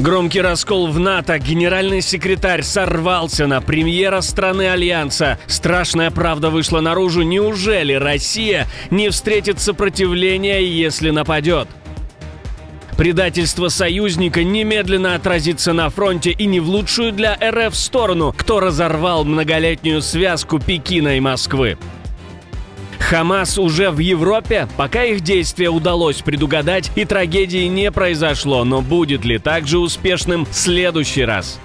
Громкий раскол в НАТО. Генеральный секретарь сорвался на премьера страны Альянса. Страшная правда вышла наружу. Неужели Россия не встретит сопротивления, если нападет? Предательство союзника немедленно отразится на фронте и не в лучшую для РФ сторону. Кто разорвал многолетнюю связку Пекина и Москвы? Хамас уже в Европе? Пока их действия удалось предугадать и трагедии не произошло, но будет ли также успешным следующий раз?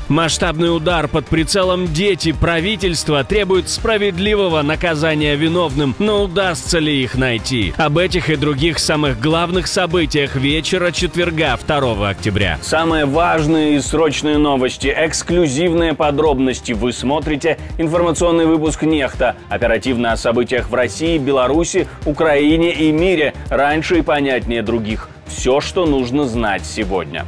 Масштабный удар под прицелом дети. Правительство требует справедливого наказания виновным, но удастся ли их найти? Об этих и других самых главных событиях вечера четверга, 2 октября. Самые важные и срочные новости, эксклюзивные подробности. Вы смотрите информационный выпуск «Нехта». Оперативно о событиях в России, Беларуси, Украине и мире. Раньше и понятнее других. Все, что нужно знать сегодня.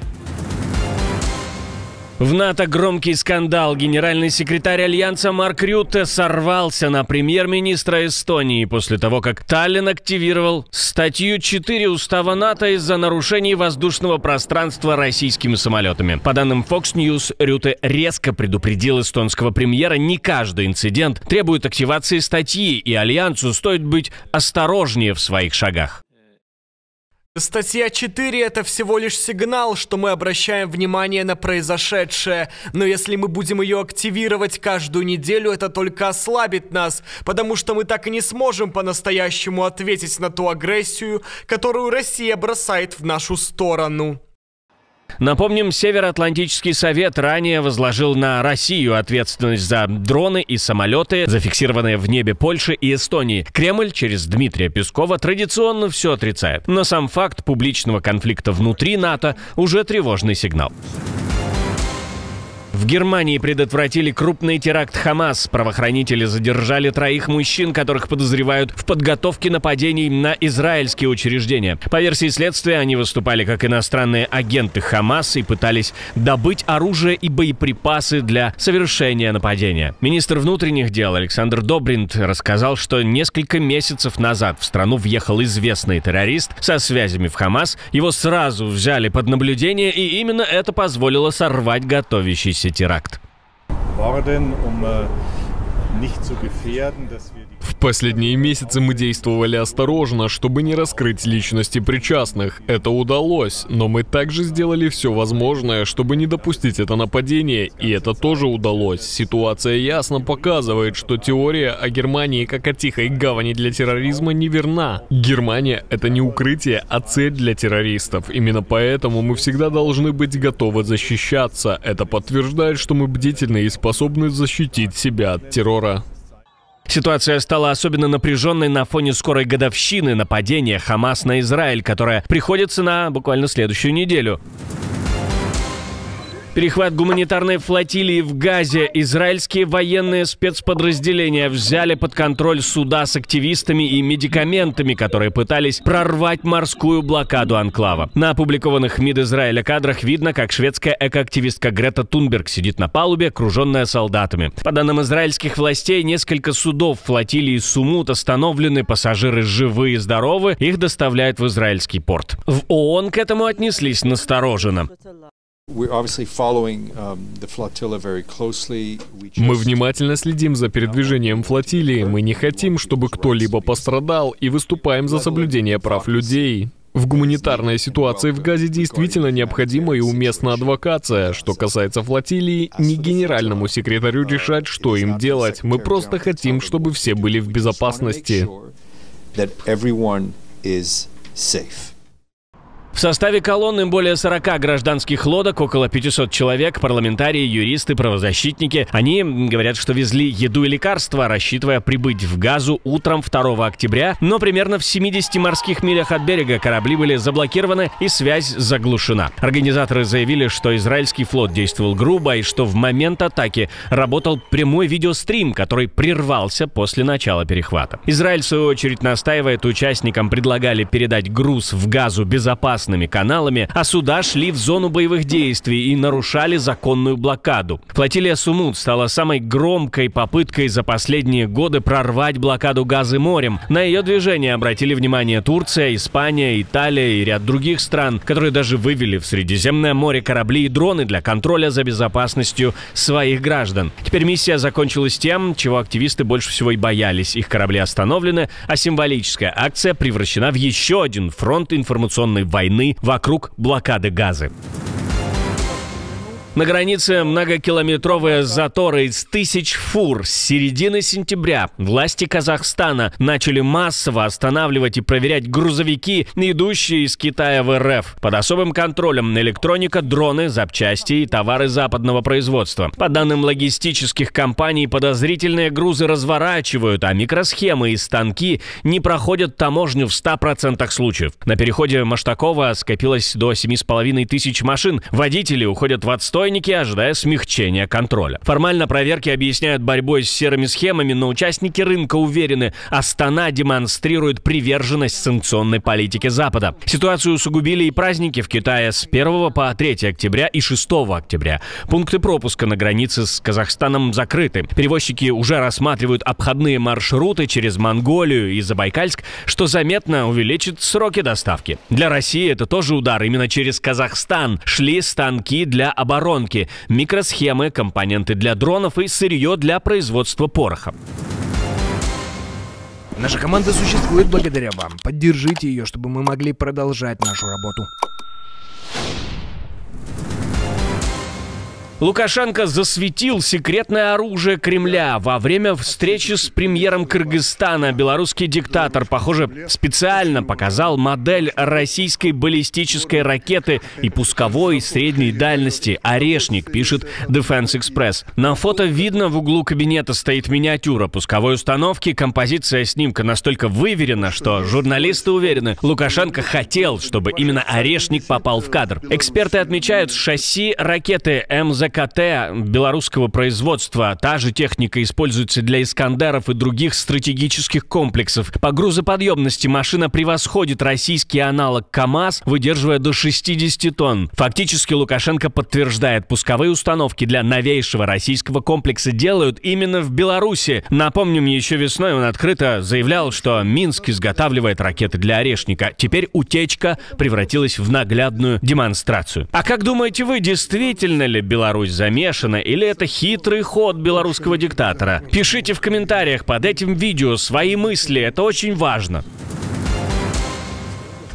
В НАТО громкий скандал. Генеральный секретарь Альянса Марк Рютте сорвался на премьер-министра Эстонии после того, как Таллин активировал статью 4 Устава НАТО из-за нарушений воздушного пространства российскими самолетами. По данным Fox News, Рютте резко предупредил эстонского премьера: не каждый инцидент требует активации статьи, и Альянсу стоит быть осторожнее в своих шагах. Статья 4 – это всего лишь сигнал, что мы обращаем внимание на произошедшее. Но если мы будем ее активировать каждую неделю, это только ослабит нас, потому что мы так и не сможем по-настоящему ответить на ту агрессию, которую Россия бросает в нашу сторону. Напомним, Североатлантический совет ранее возложил на Россию ответственность за дроны и самолеты, зафиксированные в небе Польши и Эстонии. Кремль через Дмитрия Пескова традиционно все отрицает. Но сам факт публичного конфликта внутри НАТО уже тревожный сигнал. В Германии предотвратили крупный теракт Хамас. Правоохранители задержали 3 мужчин, которых подозревают в подготовке нападений на израильские учреждения. По версии следствия, они выступали как иностранные агенты Хамас и пытались добыть оружие и боеприпасы для совершения нападения. Министр внутренних дел Александр Добринт рассказал, что несколько месяцев назад в страну въехал известный террорист со связями в Хамас. Его сразу взяли под наблюдение, и именно это позволило сорвать готовящийся теракт. В последние месяцы мы действовали осторожно, чтобы не раскрыть личности причастных. Это удалось, но мы также сделали все возможное, чтобы не допустить это нападение, и это тоже удалось. Ситуация ясно показывает, что теория о Германии как о тихой гавани для терроризма неверна. Германия — это не укрытие, а цель для террористов. Именно поэтому мы всегда должны быть готовы защищаться. Это подтверждает, что мы бдительны и способны защитить себя от террора. Ситуация стала особенно напряженной на фоне скорой годовщины нападения Хамас на Израиль, которая приходится на буквально следующую неделю. Перехват гуманитарной флотилии в Газе. Израильские военные спецподразделения взяли под контроль суда с активистами и медикаментами, которые пытались прорвать морскую блокаду анклава. На опубликованных МИД Израиля кадрах видно, как шведская экоактивистка Грета Тунберг сидит на палубе, окруженная солдатами. По данным израильских властей, несколько судов флотилии Сумут остановлены, пассажиры живы и здоровы, их доставляют в израильский порт. В ООН к этому отнеслись настороженно. Мы внимательно следим за передвижением флотилии. Мы не хотим, чтобы кто-либо пострадал, и выступаем за соблюдение прав людей. В гуманитарной ситуации в Газе действительно необходима и уместна адвокация. Что касается флотилии, не генеральному секретарю решать, что им делать. Мы просто хотим, чтобы все были в безопасности. В составе колонны более 40 гражданских лодок, около 500 человек, парламентарии, юристы, правозащитники. Они говорят, что везли еду и лекарства, рассчитывая прибыть в Газу утром 2 октября, но примерно в 70 морских милях от берега корабли были заблокированы и связь заглушена. Организаторы заявили, что израильский флот действовал грубо и что в момент атаки работал прямой видеострим, который прервался после начала перехвата. Израиль, в свою очередь, настаивает, участникам предлагали передать груз в Газу безопасно безопасными каналами, а суда шли в зону боевых действий и нарушали законную блокаду. Флотилия Сумут стала самой громкой попыткой за последние годы прорвать блокаду Газы морем. На ее движение обратили внимание Турция, Испания, Италия и ряд других стран, которые даже вывели в Средиземное море корабли и дроны для контроля за безопасностью своих граждан. Теперь миссия закончилась тем, чего активисты больше всего и боялись. Их корабли остановлены, а символическая акция превращена в еще один фронт информационной войны вокруг блокады Газы. На границе многокилометровые заторы из тысяч фур. С середины сентября власти Казахстана начали массово останавливать и проверять грузовики, идущие из Китая в РФ. Под особым контролем электроника, дроны, запчасти и товары западного производства. По данным логистических компаний, подозрительные грузы разворачивают, а микросхемы и станки не проходят таможню в 100% случаев. На переходе Маштакова скопилось до 7,5 тысяч машин. Водители уходят в отстой, ожидая смягчения контроля. Формально проверки объясняют борьбой с серыми схемами, но участники рынка уверены, Астана демонстрирует приверженность санкционной политике Запада. Ситуацию усугубили и праздники в Китае с 1 по 3 октября и 6 октября. Пункты пропуска на границе с Казахстаном закрыты. Перевозчики уже рассматривают обходные маршруты через Монголию и Забайкальск, что заметно увеличит сроки доставки. Для России это тоже удар. Именно через Казахстан шли станки для обороны, микросхемы, компоненты для дронов и сырье для производства пороха. Наша команда существует благодаря вам. Поддержите ее, чтобы мы могли продолжать нашу работу. Лукашенко засветил секретное оружие Кремля. Во время встречи с премьером Кыргызстана белорусский диктатор, похоже, специально показал модель российской баллистической ракеты и пусковой средней дальности «Орешник», пишет Defense Express. На фото видно, в углу кабинета стоит миниатюра пусковой установки. Композиция снимка настолько выверена, что журналисты уверены, Лукашенко хотел, чтобы именно «Орешник» попал в кадр. Эксперты отмечают, шасси ракеты МЗКТ белорусского производства. Та же техника используется для «Искандеров» и других стратегических комплексов. По грузоподъемности машина превосходит российский аналог КАМАЗ, выдерживая до 60 тонн. Фактически Лукашенко подтверждает, пусковые установки для новейшего российского комплекса делают именно в Беларуси. Напомним, еще весной он открыто заявлял, что Минск изготавливает ракеты для «Орешника». Теперь утечка превратилась в наглядную демонстрацию. А как думаете вы, действительно ли Беларусь замешана, или это хитрый ход белорусского диктатора? Пишите в комментариях под этим видео свои мысли, это очень важно.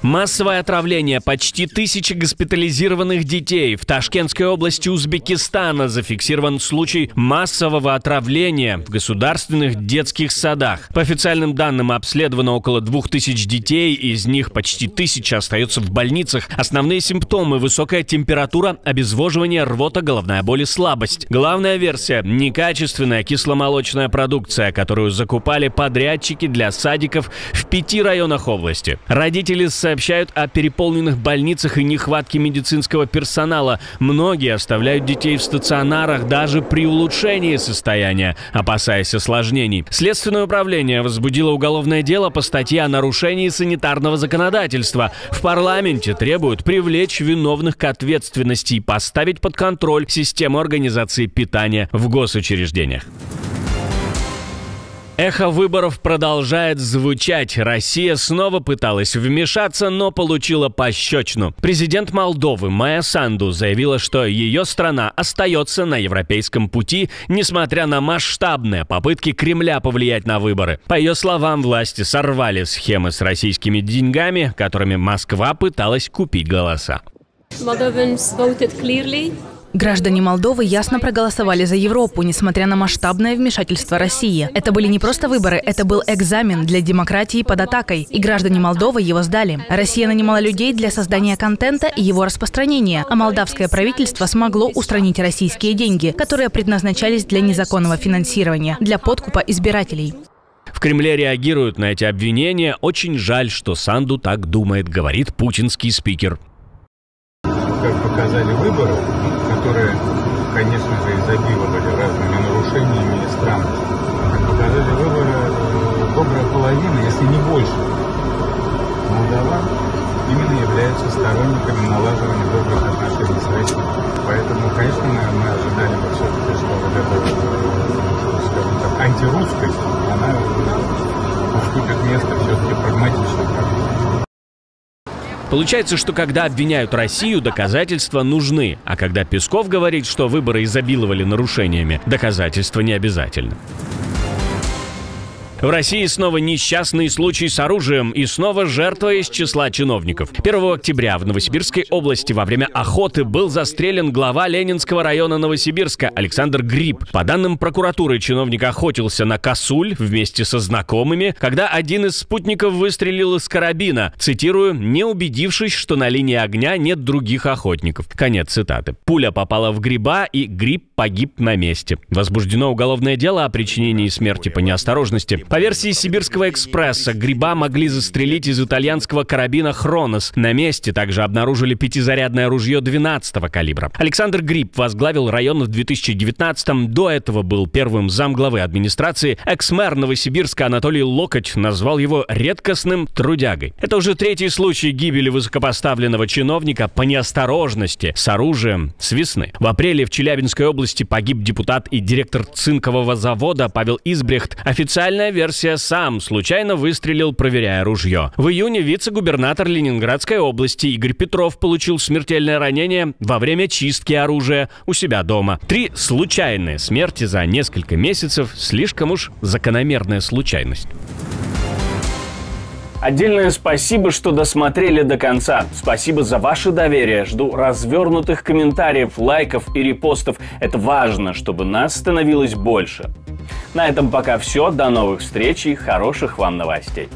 Массовое отравление. Почти 1000 госпитализированных детей. В Ташкентской области Узбекистана зафиксирован случай массового отравления в государственных детских садах. По официальным данным, обследовано около 2000 детей, из них почти 1000 остаются в больницах. Основные симптомы – высокая температура, обезвоживание, рвота, головная боль и слабость. Главная версия – некачественная кисломолочная продукция, которую закупали подрядчики для садиков в 5 районах области. Родители сообщают о переполненных больницах и нехватке медицинского персонала. Многие оставляют детей в стационарах даже при улучшении состояния, опасаясь осложнений. Следственное управление возбудило уголовное дело по статье о нарушении санитарного законодательства. В парламенте требуют привлечь виновных к ответственности и поставить под контроль систему организации питания в госучреждениях. Эхо выборов продолжает звучать. Россия снова пыталась вмешаться, но получила пощечину. Президент Молдовы Майя Санду заявила, что ее страна остается на европейском пути, несмотря на масштабные попытки Кремля повлиять на выборы. По ее словам, власти сорвали схемы с российскими деньгами, которыми Москва пыталась купить голоса. Граждане Молдовы ясно проголосовали за Европу, несмотря на масштабное вмешательство России. Это были не просто выборы, это был экзамен для демократии под атакой, и граждане Молдовы его сдали. Россия нанимала людей для создания контента и его распространения, а молдавское правительство смогло устранить российские деньги, которые предназначались для незаконного финансирования, для подкупа избирателей. В Кремле реагируют на эти обвинения. Очень жаль, что Санду так думает, говорит путинский спикер. Как показали выборы, которые, конечно же, изобиловали разными нарушениями и странностями. Как показали выборы, добрая половина, если не больше, молдаван именно являются сторонниками налаживания добрых отношений с Россией. Поэтому, конечно, мы ожидали бы все-таки, что вот эта, скажем так, антирусскость, она уступит место все-таки прагматичной практике. Получается, что когда обвиняют Россию, доказательства нужны, а когда Песков говорит, что выборы изобиловали нарушениями, доказательства не обязательно. В России снова несчастный случай с оружием и снова жертва из числа чиновников. 1 октября в Новосибирской области во время охоты был застрелен глава Ленинского района Новосибирска Александр Гриб. По данным прокуратуры, чиновник охотился на косуль вместе со знакомыми, когда один из спутников выстрелил из карабина, цитирую, «не убедившись, что на линии огня нет других охотников». Конец цитаты. Пуля попала в Гриба, и Гриб погиб на месте. Возбуждено уголовное дело о причинении смерти по неосторожности. По версии Сибирского экспресса, Гриба могли застрелить из итальянского карабина «Хронос». На месте также обнаружили 5-зарядное ружье 12-го калибра. Александр Гриб возглавил район в 2019-м. До этого был первым замглавы администрации. Экс-мэр Новосибирска Анатолий Локоть назвал его редкостным трудягой. Это уже третий случай гибели высокопоставленного чиновника по неосторожности с оружием с весны. В апреле в Челябинской области погиб депутат и директор цинкового завода Павел Избрехт. Официальная версия: сам случайно выстрелил, проверяя ружье. В июне вице-губернатор Ленинградской области Игорь Петров получил смертельное ранение во время чистки оружия у себя дома. 3 случайные смерти за несколько месяцев – слишком уж закономерная случайность. Отдельное спасибо, что досмотрели до конца. Спасибо за ваше доверие. Жду развернутых комментариев, лайков и репостов. Это важно, чтобы нас становилось больше. На этом пока все. До новых встреч и хороших вам новостей.